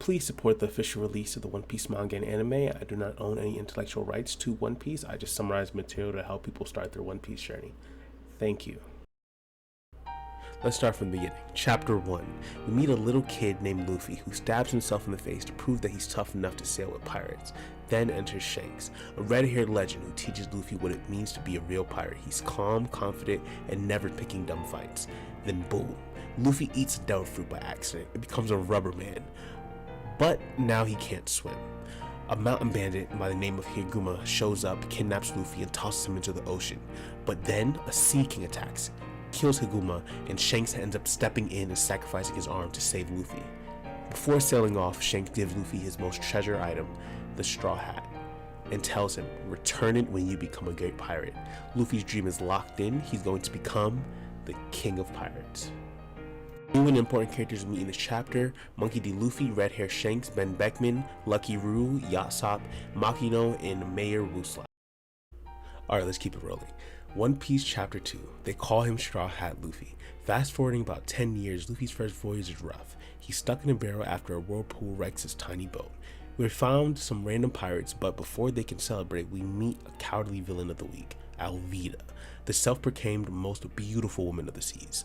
Please support the official release of the One Piece manga and anime. I do not own any intellectual rights to One Piece. I just summarize material to help people start their One Piece journey. Thank you. Let's start from the beginning. Chapter 1. We meet a little kid named Luffy who stabs himself in the face to prove that he's tough enough to sail with pirates. Then enters Shanks, a red-haired legend who teaches Luffy what it means to be a real pirate. He's calm, confident, and never picking dumb fights. Then boom, Luffy eats a devil fruit by accident and becomes a rubber man. But now he can't swim. A mountain bandit by the name of Higuma shows up, kidnaps Luffy, and tosses him into the ocean. But then a sea king attacks, kills Higuma, and Shanks ends up stepping in and sacrificing his arm to save Luffy. Before sailing off, Shanks gives Luffy his most treasured item, the straw hat, and tells him, return it when you become a great pirate. Luffy's dream is locked in. He's going to become the king of pirates. New and important characters meet in this chapter: Monkey D. Luffy, Red Hair Shanks, Ben Beckman, Lucky Roo, Yasopp, Makino, and Mayor Woosla. Alright, let's keep it rolling. One Piece Chapter 2. They call him Straw Hat Luffy. Fast forwarding about 10 years, Luffy's first voyage is rough. He's stuck in a barrel after a whirlpool wrecks his tiny boat. We found some random pirates, but before they can celebrate, we meet a cowardly villain of the week, Alvida, the self-proclaimed most beautiful woman of the seas.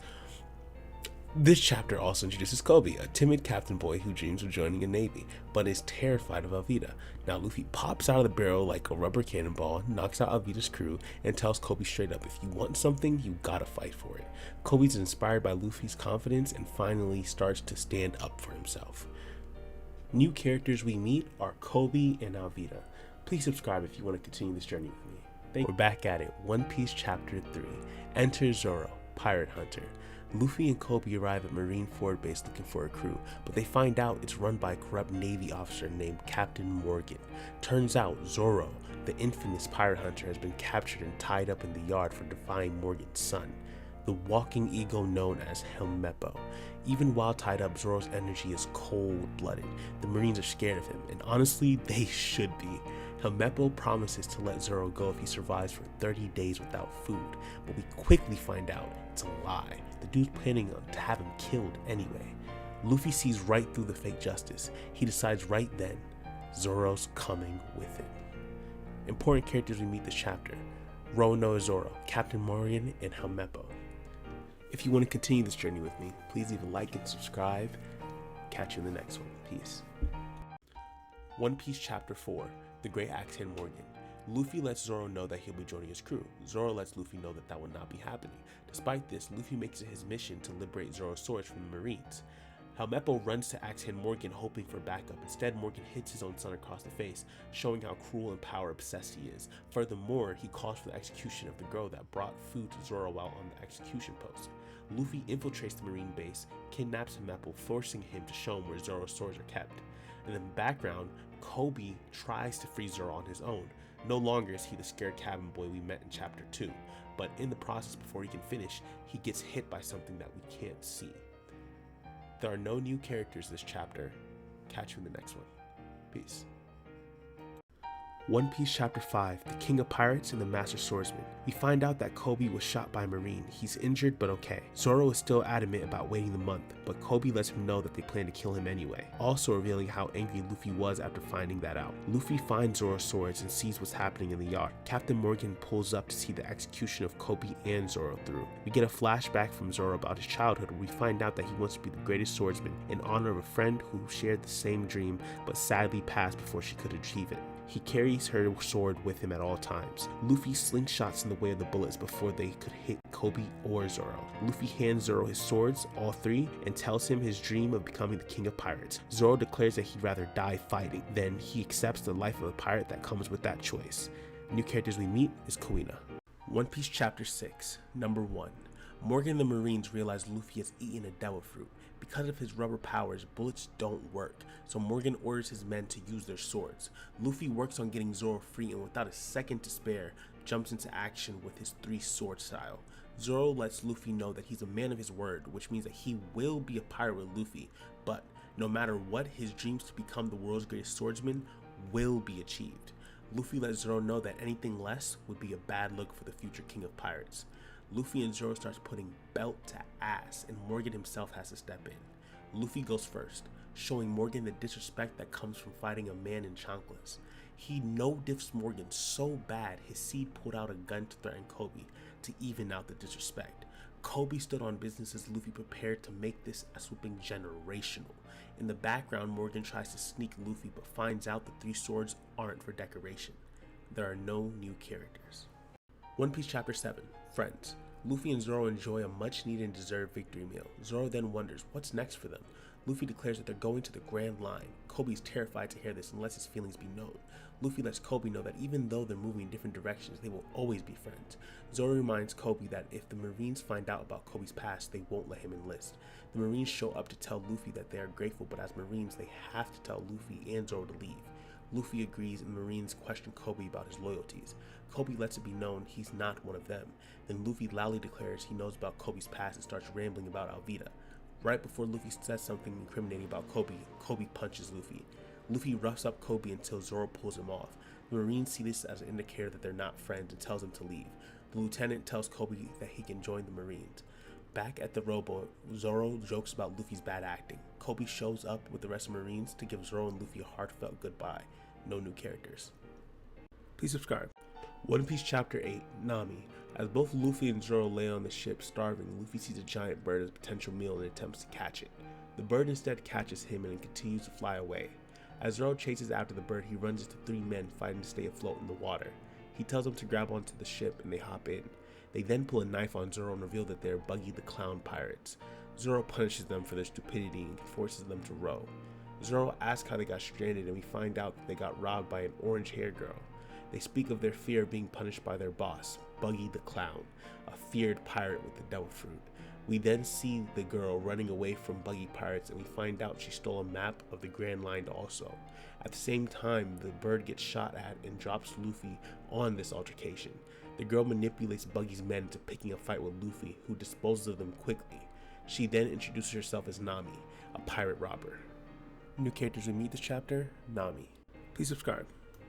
This chapter also introduces Kobe, a timid captain boy who dreams of joining a navy, but is terrified of Alvida. Now Luffy pops out of the barrel like a rubber cannonball, knocks out Alvida's crew, and tells Kobe straight up, if you want something, you gotta fight for it. Kobe's inspired by Luffy's confidence and finally starts to stand up for himself. New characters we meet are Kobe and Alvida. Please subscribe if you want to continue this journey with me. We're back at it. One Piece Chapter 3. Enter Zoro, Pirate Hunter. Luffy and Kobe arrive at Marine Ford Base looking for a crew, but they find out it's run by a corrupt Navy officer named Captain Morgan. Turns out Zoro, the infamous pirate hunter, has been captured and tied up in the yard for defying Morgan's son, the walking ego known as Helmeppo. Even while tied up, Zoro's energy is cold-blooded. The Marines are scared of him, and honestly, they should be. Helmeppo promises to let Zoro go if he survives for 30 days without food, but we quickly find out it's a lie. The dude's planning to have him killed anyway. Luffy sees right through the fake justice. He decides right then, Zoro's coming with him. Important characters we meet this chapter: Rono Zoro, Captain Morgan, and Helmeppo. If you want to continue this journey with me, please leave a like and subscribe. Catch you in the next one. Peace. One Piece Chapter 4. The Great Axe Hand Morgan. Luffy lets Zoro know that he'll be joining his crew. Zoro lets Luffy know that will not be happening. Despite this, Luffy makes it his mission to liberate Zoro's swords from the Marines. Helmeppo runs to Axehand Morgan hoping for backup. Instead, Morgan hits his own son across the face, showing how cruel and power obsessed he is. Furthermore, he calls for the execution of the girl that brought food to Zoro while on the execution post. Luffy infiltrates the Marine base, kidnaps Helmeppo, forcing him to show him where Zoro's swords are kept. In the background, Kobe tries to free Zoro on his own. No longer is he the scared cabin boy we met in Chapter 2, but in the process, before he can finish, he gets hit by something that we can't see. There are no new characters this chapter. Catch you in the next one. Peace. One Piece Chapter 5, The King of Pirates and the Master Swordsman. We find out that Kobe was shot by a Marine. He's injured but okay. Zoro is still adamant about waiting the month, but Kobe lets him know that they plan to kill him anyway, also revealing how angry Luffy was after finding that out. Luffy finds Zoro's swords and sees what's happening in the yard. Captain Morgan pulls up to see the execution of Kobe and Zoro through. We get a flashback from Zoro about his childhood where we find out that he wants to be the greatest swordsman in honor of a friend who shared the same dream but sadly passed before she could achieve it. He carries her sword with him at all times. Luffy slingshots in the way of the bullets before they could hit Kobe or Zoro. Luffy hands Zoro his swords, all three, and tells him his dream of becoming the king of pirates. Zoro declares that he'd rather die fighting. Then he accepts the life of a pirate that comes with that choice. New characters we meet is Kuina. One Piece Chapter 6, Number 1. Morgan and the Marines realize Luffy has eaten a devil fruit. Because of his rubber powers, bullets don't work, so Morgan orders his men to use their swords. Luffy works on getting Zoro free and without a second to spare, jumps into action with his three-sword style. Zoro lets Luffy know that he's a man of his word, which means that he will be a pirate with Luffy, but no matter what, his dreams to become the world's greatest swordsman will be achieved. Luffy lets Zoro know that anything less would be a bad look for the future king of pirates. Luffy and Zoro starts putting belt to ass, and Morgan himself has to step in. Luffy goes first, showing Morgan the disrespect that comes from fighting a man in chanclas. He no-diffs Morgan so bad his seed pulled out a gun to threaten Kobe to even out the disrespect. Kobe stood on business as Luffy prepared to make this a swooping generational. In the background, Morgan tries to sneak Luffy but finds out the 3 swords aren't for decoration. There are no new characters. One Piece Chapter 7, Friends. Luffy and Zoro enjoy a much needed and deserved victory meal. Zoro then wonders what's next for them. Luffy declares that they're going to the Grand Line. Kobe is terrified to hear this and lets his feelings be known. Luffy lets Kobe know that even though they're moving in different directions, they will always be friends. Zoro reminds Kobe that if the Marines find out about Kobe's past, they won't let him enlist. The Marines show up to tell Luffy that they are grateful, but as Marines, they have to tell Luffy and Zoro to leave. Luffy agrees and the Marines question Kobe about his loyalties. Kobe lets it be known he's not one of them. Then Luffy loudly declares he knows about Kobe's past and starts rambling about Alvida. Right before Luffy says something incriminating about Kobe, Kobe punches Luffy. Luffy roughs up Kobe until Zoro pulls him off. The Marines see this as an indicator that they're not friends and tells him to leave. The lieutenant tells Kobe that he can join the Marines. Back at the rowboat, Zoro jokes about Luffy's bad acting. Kobe shows up with the rest of the Marines to give Zoro and Luffy a heartfelt goodbye. No new characters. Please subscribe. One Piece Chapter 8, Nami. As both Luffy and Zoro lay on the ship starving, Luffy sees a giant bird as a potential meal and attempts to catch it. The bird instead catches him and continues to fly away. As Zoro chases after the bird, he runs into 3 men fighting to stay afloat in the water. He tells them to grab onto the ship and they hop in. They then pull a knife on Zoro and reveal that they are Buggy the Clown pirates. Zoro punishes them for their stupidity and forces them to row. Zoro asks how they got stranded and we find out that they got robbed by an orange-haired girl. They speak of their fear of being punished by their boss, Buggy the Clown, a feared pirate with the devil fruit. We then see the girl running away from Buggy pirates and we find out she stole a map of the Grand Line also. At the same time, the bird gets shot at and drops Luffy on this altercation. The girl manipulates Buggy's men into picking a fight with Luffy, who disposes of them quickly. She then introduces herself as Nami, a pirate robber. New characters we meet this chapter, Nami. Please subscribe.